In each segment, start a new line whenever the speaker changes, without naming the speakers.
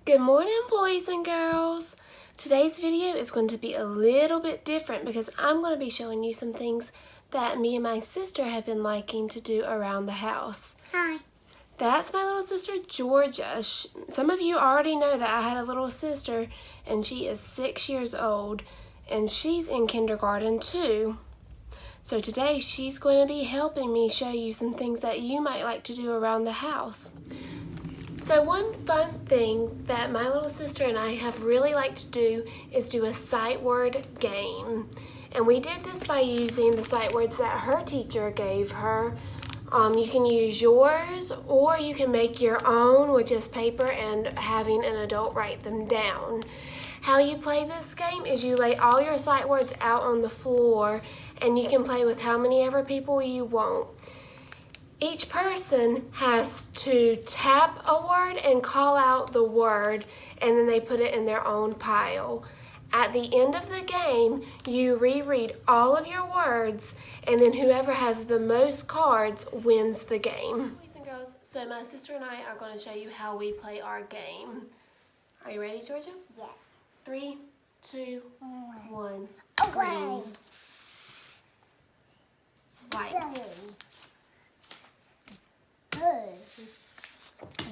Good morning, boys and girls. Today's video is going to be a little bit different because I'm going to be showing you some things that me and my sister have been liking to do around the house.
Hi.
That's my little sister, Georgia. Some of you already know that I had a little sister, and she is 6 years old, and she's in kindergarten too. So today she's going to be helping me show you some things that you might like to do around the house. So one fun thing that my little sister and I have really liked to do is do a sight word game. And we did this by using the sight words that her teacher gave her. You can use yours, or you can make your own with just paper and having an adult write them down. How you play this game is you lay all your sight words out on the floor, and you can play with how many ever people you want. Each person has to tap a word and call out the word, and then they put it in their own pile. At the end of the game, you reread all of your words, and then whoever has the most cards wins the game. Boys and girls, so my sister and I are going to show you how we play our game. Are you ready, Georgia?
Yeah.
3, 2, 1.
Away.
White.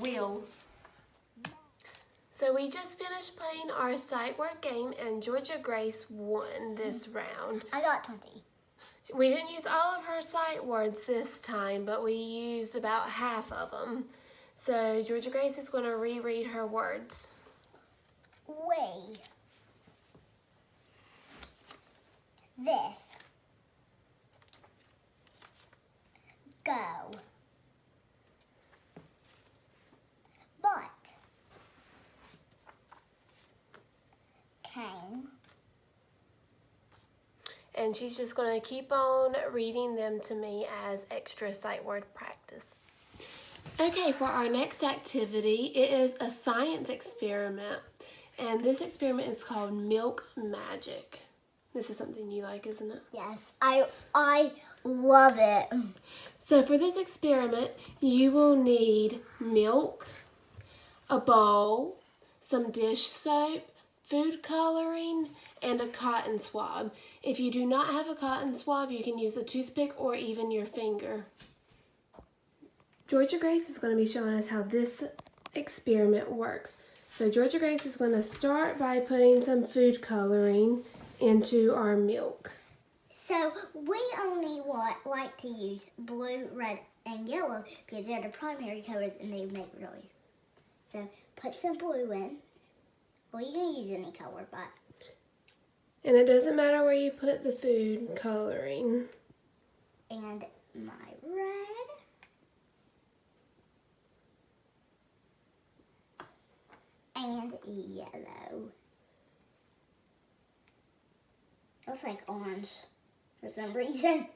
Wheel. So we just finished playing our sight word game, and Georgia Grace won this round.
I got 20.
We didn't use all of her sight words this time, but we used about half of them. So Georgia Grace is going to reread her words.
Way. This. Go. But. Came.
And she's just going to keep on reading them to me as extra sight word practice. Okay, for our next activity, it is a science experiment. And this experiment is called Milk Magic. This is something you like, isn't it?
Yes, I love it.
So for this experiment, you will need milk, a bowl, some dish soap, food coloring, and a cotton swab. If you do not have a cotton swab, you can use a toothpick or even your finger. Georgia Grace is going to be showing us how this experiment works. So Georgia Grace is going to start by putting some food coloring into our milk.
So we only like to use blue, red, and yellow because they're the primary colors and they make really. So put some blue in. Well, you can use any color, but.
And it doesn't matter where you put the food coloring.
And my red. And yellow. Looks like orange for some reason.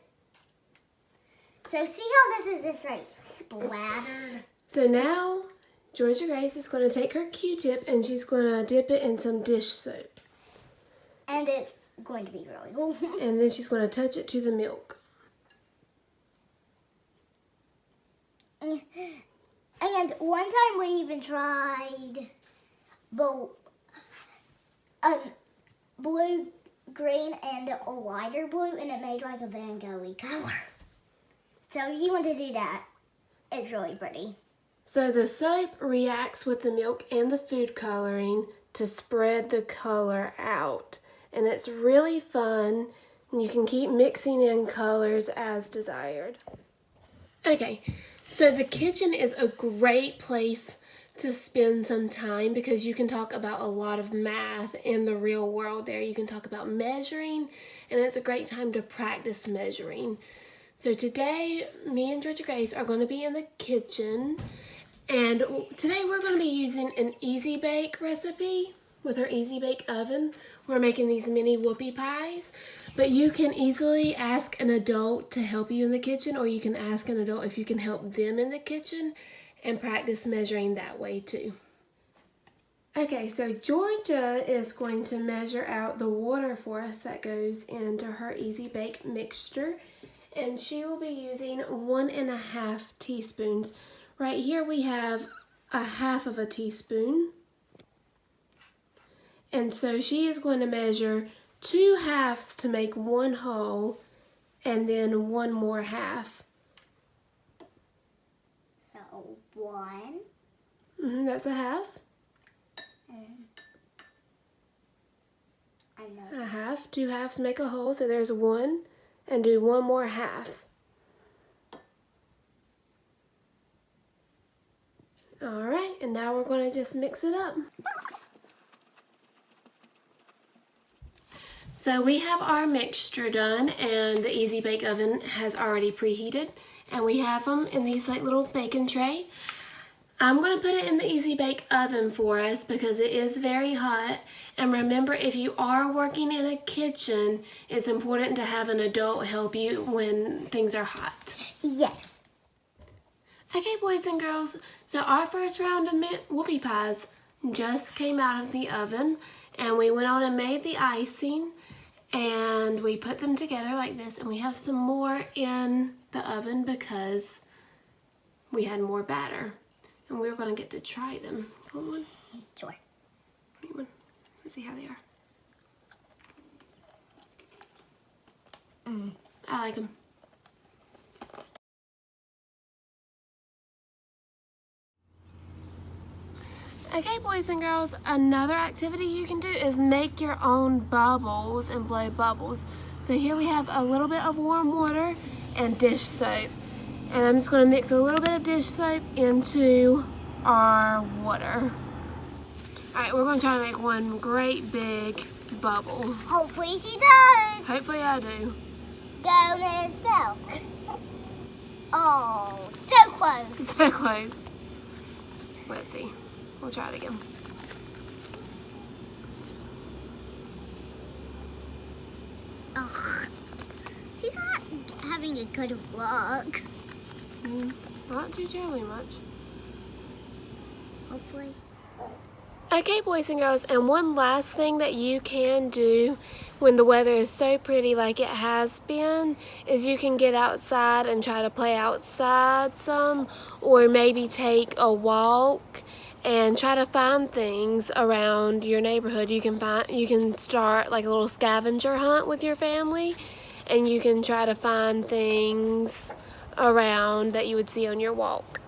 So see how this is just like splattered?
So now Georgia Grace is going to take her Q-tip and she's going to dip it in some dish soap.
And it's going to be really cool.
And then she's going to touch it to the milk.
And one time we even tried blue, green, and a lighter blue, and it made like a Van Gogh color. So if you want to do that, it's really pretty.
So the soap reacts with the milk and the food coloring to spread the color out. And it's really fun, and you can keep mixing in colors as desired. Okay, so the kitchen is a great place to spend some time because you can talk about a lot of math in the real world there. You can talk about measuring, and it's a great time to practice measuring. So today, me and Georgia Grace are going to be in the kitchen, and today we're going to be using an Easy Bake recipe with our Easy Bake oven. We're making these mini whoopie pies, but you can easily ask an adult to help you in the kitchen, or you can ask an adult if you can help them in the kitchen and practice measuring that way too. Okay, so Georgia is going to measure out the water for us that goes into her Easy Bake mixture, and she will be using 1.5 teaspoons. Right here we have 1/2 of a teaspoon. And so she is going to measure 2 halves to make 1 whole, and then 1 more half.
So 1.
That's a half.
Another.
A half. 2 halves make a whole, so there's 1. And do 1 more half. Alright, and now we're going to just mix it up. So we have our mixture done, and the Easy Bake Oven has already preheated, and we have them in these like little baking tray. I'm going to put it in the Easy Bake Oven for us because it is very hot. And remember, if you are working in a kitchen, it's important to have an adult help you when things are hot.
Yes.
Okay, boys and girls, so our first round of whoopie pies just came out of the oven, and we went on and made the icing, and we put them together like this, and we have some more in the oven because we had more batter, and we're going to get to try them. Come on.
Sure.
Come on. Let's see how they are. I like them. Okay, boys and girls, another activity you can do is make your own bubbles and blow bubbles. So here we have a little bit of warm water and dish soap. And I'm just going to mix a little bit of dish soap into our water. Alright, we're going to try to make one great big bubble.
Hopefully she does.
Hopefully I do.
Go, Miss Bell. Oh, so close.
So close. Let's see. We'll try it again.
Ugh. She's not having a good luck.
Not too terribly much.
Hopefully.
Okay, boys and girls, and one last thing that you can do when the weather is so pretty like it has been is you can get outside and try to play outside some, or maybe take a walk and try to find things around your neighborhood. You can start like a little scavenger hunt with your family, and you can try to find things around that you would see on your walk.